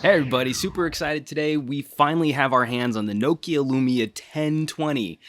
Hey everybody, super excited today. We finally have our hands on the Nokia Lumia 1020.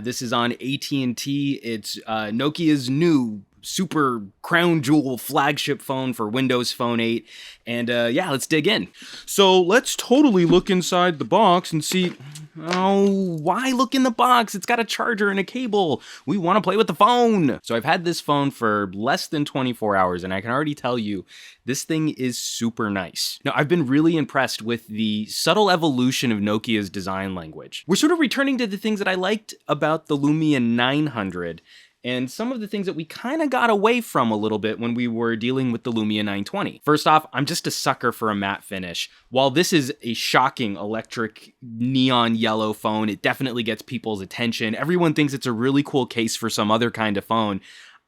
This is on AT&T. It's Nokia's new super crown jewel flagship phone for Windows Phone 8. And yeah, let's dig in. So let's totally look inside the box and see. Oh, why look in the box? It's got a charger and a cable. We want to play with the phone. So I've had this phone for less than 24 hours, and I can already tell you this thing is super nice. Now, I've been really impressed with the subtle evolution of Nokia's design language. We're sort of returning to the things that I liked about the Lumia 900, and some of the things that we kind of got away from a little bit when we were dealing with the Lumia 920. First off, I'm just a sucker for a matte finish. While this is a shocking electric neon yellow phone, it definitely gets people's attention. Everyone thinks it's a really cool case for some other kind of phone.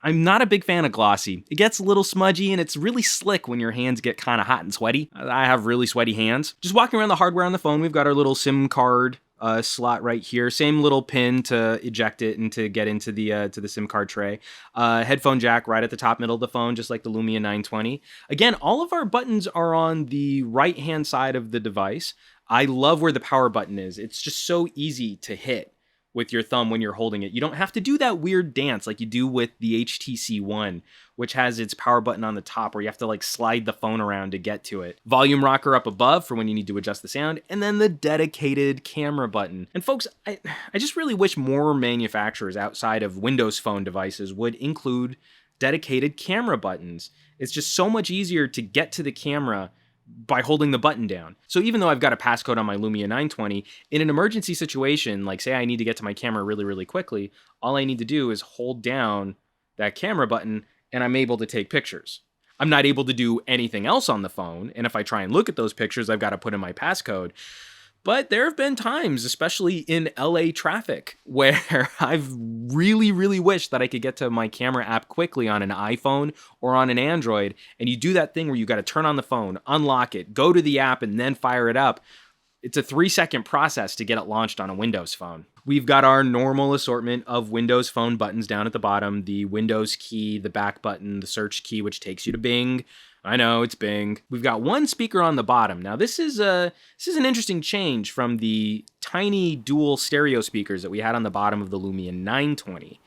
I'm not a big fan of glossy. It gets a little smudgy and it's really slick when your hands get kind of hot and sweaty. I have really sweaty hands. Just walking around the hardware on the phone, we've got our little SIM card slot right here. Same little pin to eject it and to get into the SIM card tray. Headphone jack right at the top middle of the phone, just like the Lumia 920. Again, all of our buttons are on the right-hand side of the device. I love where the power button is. It's just so easy to hit with your thumb when you're holding it. You don't have to do that weird dance like you do with the HTC One, which has its power button on the top where you have to like slide the phone around to get to it. Volume rocker up above for when you need to adjust the sound, and then the dedicated camera button. And folks, I just really wish more manufacturers outside of Windows Phone devices would include dedicated camera buttons. It's just so much easier to get to the camera by holding the button down. So even though I've got a passcode on my Lumia 920, in an emergency situation, like say I need to get to my camera really, really quickly, all I need to do is hold down that camera button and I'm able to take pictures. I'm not able to do anything else on the phone, and if I try and look at those pictures, I've got to put in my passcode. But there have been times, especially in LA traffic, where I've really, really wished that I could get to my camera app quickly on an iPhone or on an Android. And you do that thing where you got to turn on the phone, unlock it, go to the app, and then fire it up. It's a 3-second process to get it launched on a Windows phone. We've got our normal assortment of Windows Phone buttons down at the bottom, the Windows key, the back button, the search key, which takes you to Bing. I know, it's Bing. We've got one speaker on the bottom. Now, this is an interesting change from the tiny dual stereo speakers that we had on the bottom of the Lumia 920.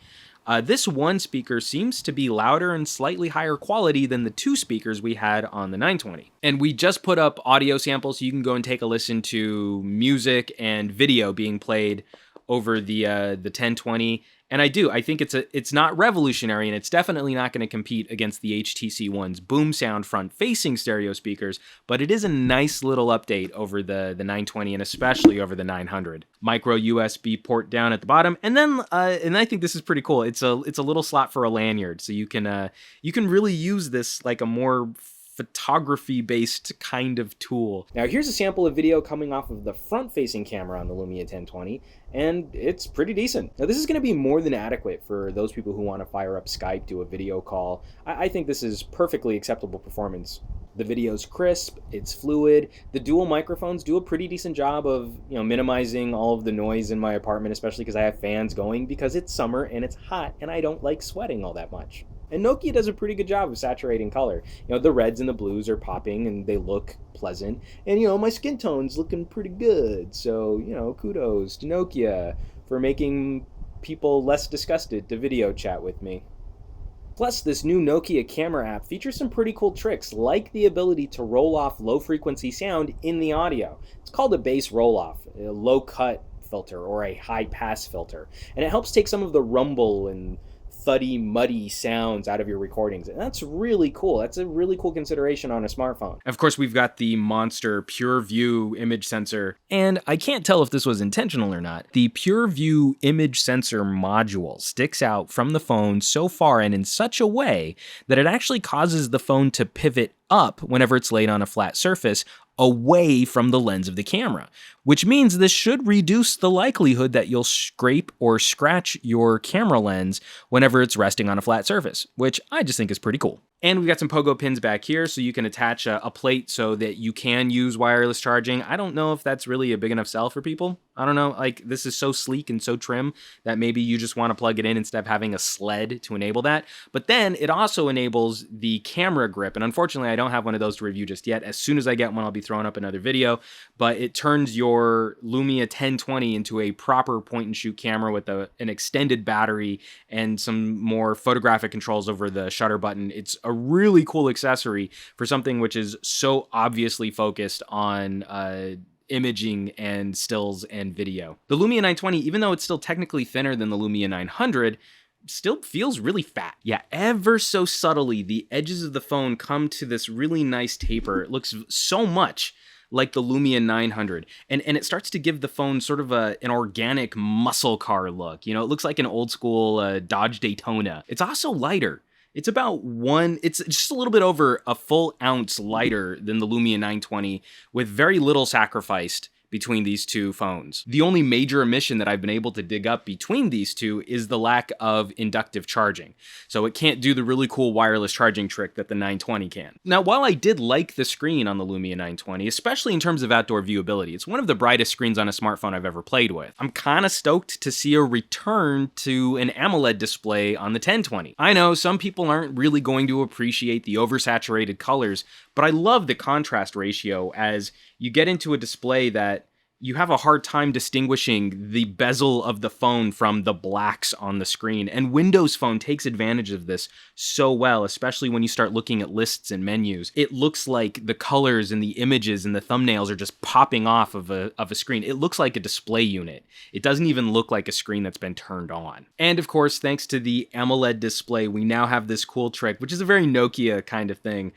This one speaker seems to be louder and slightly higher quality than the two speakers we had on the 920. And we just put up audio samples so you can go and take a listen to music and video being played over the 1020. And I think it's not revolutionary, and it's definitely not going to compete against the HTC One's boom sound front-facing stereo speakers, but it is a nice little update over the 920 and especially over the 900. Micro USB port down at the bottom, and then and I think this is pretty cool. It's a little slot for a lanyard, so you can really use this like a more photography-based kind of tool. Now here's a sample of video coming off of the front-facing camera on the Lumia 1020, and it's pretty decent. Now this is going to be more than adequate for those people who want to fire up Skype, do a video call. I think this is perfectly acceptable performance. The video's crisp, it's fluid. The dual microphones do a pretty decent job of, minimizing all of the noise in my apartment, especially because I have fans going because it's summer and it's hot and I don't like sweating all that much. And Nokia does a pretty good job of saturating color. The reds and the blues are popping and they look pleasant. And, my skin tone's looking pretty good. So, kudos to Nokia for making people less disgusted to video chat with me. Plus, this new Nokia camera app features some pretty cool tricks, like the ability to roll off low-frequency sound in the audio. It's called a bass roll-off, a low-cut filter, or a high-pass filter. And it helps take some of the rumble and thuddy, muddy sounds out of your recordings. And that's really cool. That's a really cool consideration on a smartphone. Of course, we've got the monster PureView image sensor. And I can't tell if this was intentional or not. The PureView image sensor module sticks out from the phone so far and in such a way that it actually causes the phone to pivot up whenever it's laid on a flat surface, away from the lens of the camera, which means this should reduce the likelihood that you'll scrape or scratch your camera lens whenever it's resting on a flat surface, which I just think is pretty cool. And we've got some pogo pins back here, so you can attach a plate so that you can use wireless charging. I don't know if that's really a big enough sell for people. I don't know, like, this is so sleek and so trim that maybe you just want to plug it in instead of having a sled to enable that. But then it also enables the camera grip, and unfortunately I don't have one of those to review just yet. As soon as I get one, I'll be throwing up another video, but it turns your Lumia 1020 into a proper point and shoot camera with an extended battery and some more photographic controls over the shutter button. It's a really cool accessory for something which is so obviously focused on imaging and stills and video. The Lumia 920, even though it's still technically thinner than the Lumia 900, still feels really fat. Yeah, ever so subtly, the edges of the phone come to this really nice taper. It looks so much like the Lumia 900. And it starts to give the phone sort of an organic muscle car look. You know, it looks like an old school Dodge Daytona. It's also lighter. It's it's just a little bit over a full ounce lighter than the Lumia 920, with very little sacrificed between these two phones. The only major omission that I've been able to dig up between these two is the lack of inductive charging. So it can't do the really cool wireless charging trick that the 920 can. Now, while I did like the screen on the Lumia 920, especially in terms of outdoor viewability, it's one of the brightest screens on a smartphone I've ever played with. I'm kind of stoked to see a return to an AMOLED display on the 1020. I know some people aren't really going to appreciate the oversaturated colors, but I love the contrast ratio as you get into a display that you have a hard time distinguishing the bezel of the phone from the blacks on the screen. And Windows Phone takes advantage of this so well, especially when you start looking at lists and menus. It looks like the colors and the images and the thumbnails are just popping off of a screen. It looks like a display unit. It doesn't even look like a screen that's been turned on. And of course, thanks to the AMOLED display, we now have this cool trick, which is a very Nokia kind of thing,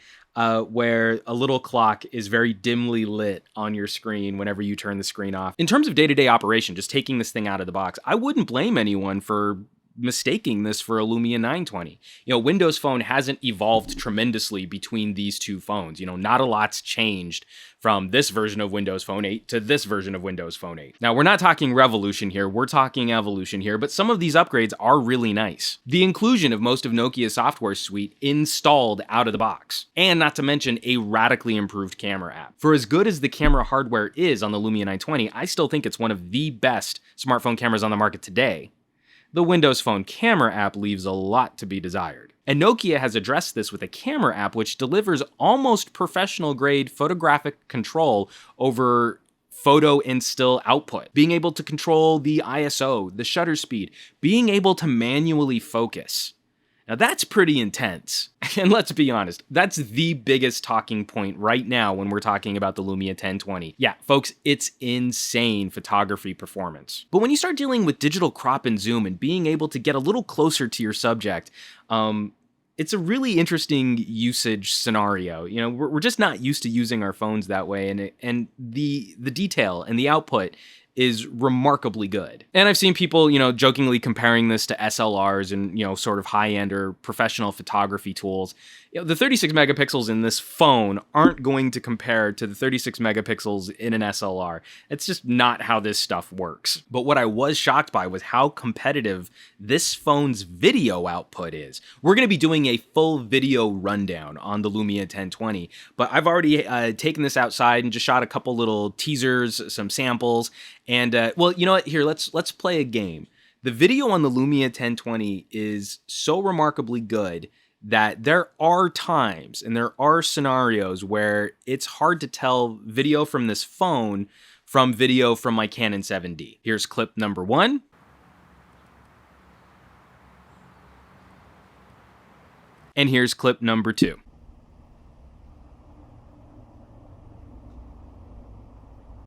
where a little clock is very dimly lit on your screen whenever you turn the screen off. In terms of day-to-day operation, just taking this thing out of the box, I wouldn't blame anyone for mistaking this for a Lumia 920. You know, Windows Phone hasn't evolved tremendously between these two phones. You know, not a lot's changed from this version of Windows Phone 8 to this version of Windows Phone 8. Now, we're not talking revolution here, we're talking evolution here, but some of these upgrades are really nice. The inclusion of most of Nokia's software suite installed out of the box, and not to mention a radically improved camera app. For as good as the camera hardware is on the Lumia 920, I still think it's one of the best smartphone cameras on the market today. The Windows Phone camera app leaves a lot to be desired. And Nokia has addressed this with a camera app which delivers almost professional-grade photographic control over photo and still output. Being able to control the ISO, the shutter speed, being able to manually focus. Now that's pretty intense. And let's be honest, that's the biggest talking point right now when we're talking about the Lumia 1020. Yeah, folks, it's insane photography performance. But when you start dealing with digital crop and zoom and being able to get a little closer to your subject, it's a really interesting usage scenario. You know, we're just not used to using our phones that way, and the detail and the output is remarkably good. And I've seen people, you know, jokingly comparing this to SLRs and, you know, sort of high-end or professional photography tools. You know, the 36 megapixels in this phone aren't going to compare to the 36 megapixels in an SLR. It's just not how this stuff works. But what I was shocked by was how competitive this phone's video output is. We're going to be doing a full video rundown on the Lumia 1020, but I've already taken this outside and just shot a couple little teasers, some samples, and well, you know what? Here, let's play a game. The video on the Lumia 1020 is so remarkably good that there are times and there are scenarios where it's hard to tell video from this phone from video from my Canon 7D. Here's clip number 1. And here's clip number 2.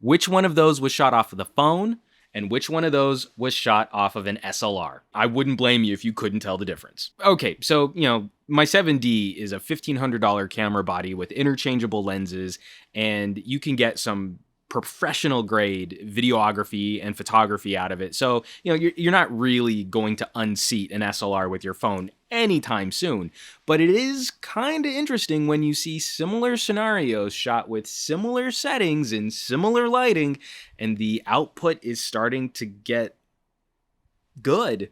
Which one of those was shot off of the phone, and which one of those was shot off of an SLR? I wouldn't blame you if you couldn't tell the difference. Okay, so, you know, my 7D is a $1,500 camera body with interchangeable lenses, and you can get some professional grade videography and photography out of it. So, you know, you're not really going to unseat an SLR with your phone anytime soon. But it is kind of interesting when you see similar scenarios shot with similar settings and similar lighting, and the output is starting to get good.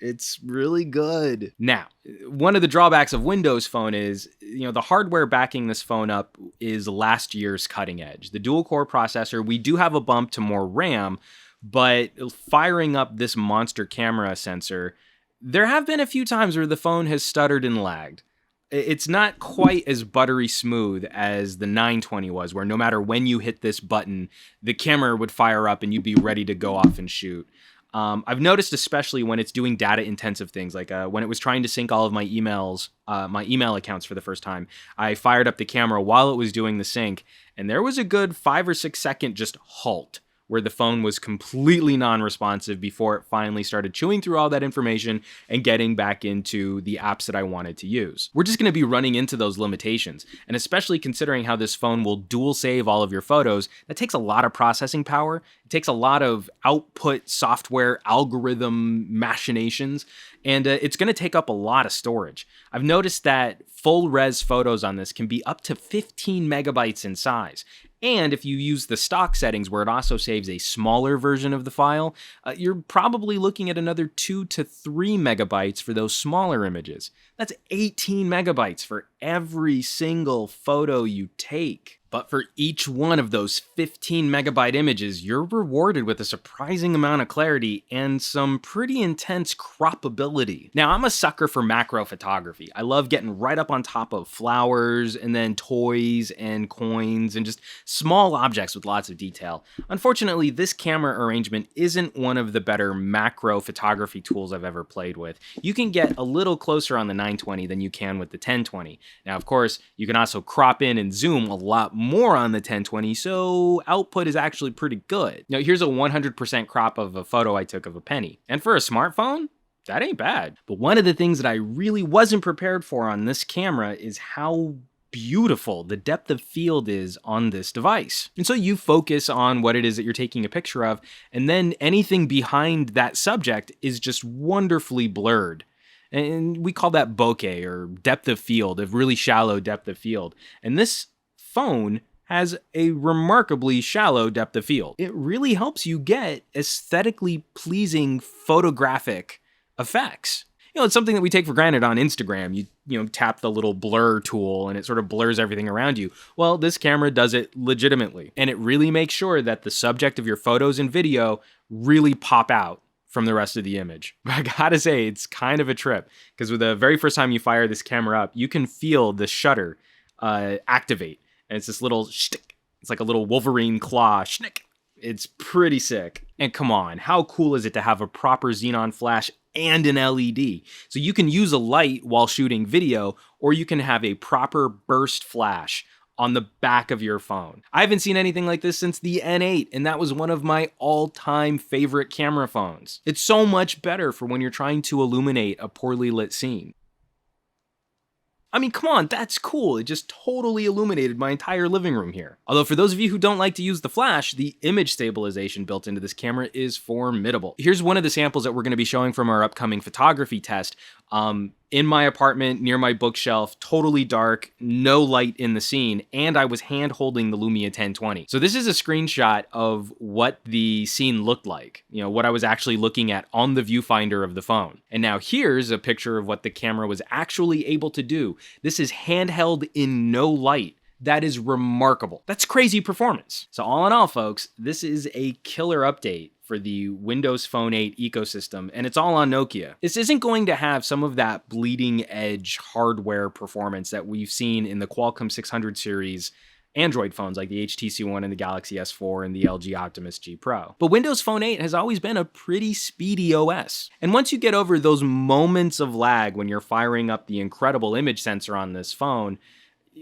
It's really good. Now, one of the drawbacks of Windows Phone is, the hardware backing this phone up is last year's cutting edge. The dual core processor, we do have a bump to more RAM, but firing up this monster camera sensor, there have been a few times where the phone has stuttered and lagged. It's not quite as buttery smooth as the 920 was, where no matter when you hit this button, the camera would fire up and you'd be ready to go off and shoot. I've noticed, especially when it's doing data intensive things, like when it was trying to sync all of my emails, my email accounts for the first time, I fired up the camera while it was doing the sync, and there was a good 5 or 6 second just halt where the phone was completely non-responsive before it finally started chewing through all that information and getting back into the apps that I wanted to use. We're just going to be running into those limitations, and especially considering how this phone will dual save all of your photos, that takes a lot of processing power. It takes a lot of output software algorithm machinations, and it's going to take up a lot of storage. I've noticed that full res photos on this can be up to 15 megabytes in size. And if you use the stock settings where it also saves a smaller version of the file, you're probably looking at another 2 to 3 megabytes for those smaller images. That's 18 megabytes for every single photo you take. But for each one of those 15 megabyte images, you're rewarded with a surprising amount of clarity and some pretty intense croppability. Now, I'm a sucker for macro photography. I love getting right up on top of flowers and then toys and coins and just small objects with lots of detail. Unfortunately, this camera arrangement isn't one of the better macro photography tools I've ever played with. You can get a little closer on the 920 than you can with the 1020. Now, of course, you can also crop in and zoom a lot more on the 1020, so output is actually pretty good. Now, here's a 100% crop of a photo I took of a penny. And for a smartphone, that ain't bad. But one of the things that I really wasn't prepared for on this camera is how beautiful the depth of field is on this device. And so you focus on what it is that you're taking a picture of, and then anything behind that subject is just wonderfully blurred. And we call that bokeh, or depth of field, a really shallow depth of field. And this phone has a remarkably shallow depth of field. It really helps you get aesthetically pleasing photographic effects. It's something that we take for granted on Instagram. You tap the little blur tool and it sort of blurs everything around you. Well, this camera does it legitimately, and it really makes sure that the subject of your photos and video really pop out from the rest of the image. But I gotta say, it's kind of a trip, because with the very first time you fire this camera up, you can feel the shutter activate. And it's this little shtick. It's like a little Wolverine claw schnick. It's pretty sick. And come on, how cool is it to have a proper xenon flash and an LED? So you can use a light while shooting video, or you can have a proper burst flash on the back of your phone. I haven't seen anything like this since the N8, and that was one of my all-time favorite camera phones. It's so much better for when you're trying to illuminate a poorly lit scene. I mean, come on, that's cool. It just totally illuminated my entire living room here. Although for those of you who don't like to use the flash, the image stabilization built into this camera is formidable. Here's one of the samples that we're going to be showing from our upcoming photography test. In my apartment, near my bookshelf, totally dark, no light in the scene, and I was hand holding the Lumia 1020. So this is a screenshot of what the scene looked like, what I was actually looking at on the viewfinder of the phone. And now here's a picture of what the camera was actually able to do. This is handheld in no light. That is remarkable. That's crazy performance. So all in all, folks, this is a killer update for the Windows Phone 8 ecosystem, and it's all on Nokia. This isn't going to have some of that bleeding edge hardware performance that we've seen in the Qualcomm 600 series Android phones like the HTC One and the Galaxy S4 and the LG Optimus G Pro. But Windows Phone 8 has always been a pretty speedy OS. And once you get over those moments of lag when you're firing up the incredible image sensor on this phone,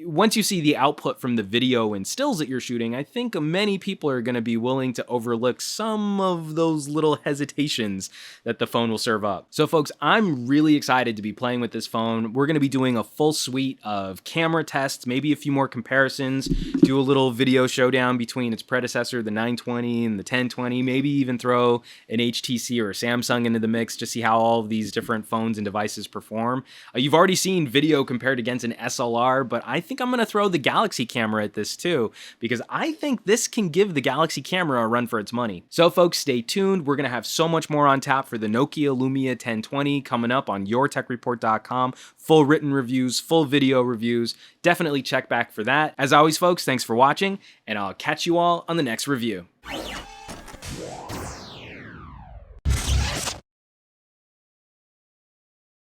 once you see the output from the video and stills that you're shooting, I think many people are going to be willing to overlook some of those little hesitations that the phone will serve up. So folks, I'm really excited to be playing with this phone. We're going to be doing a full suite of camera tests, maybe a few more comparisons, do a little video showdown between its predecessor, the 920 and the 1020, maybe even throw an HTC or a Samsung into the mix to see how all of these different phones and devices perform. You've already seen video compared against an SLR, but I think I'm gonna throw the Galaxy camera at this too, because I think this can give the Galaxy camera a run for its money. So folks, stay tuned. We're gonna have so much more on tap for the Nokia Lumia 1020 coming up on yourtechreport.com. Full written reviews, full video reviews. Definitely check back for that. As always, folks, thanks for watching, and I'll catch you all on the next review.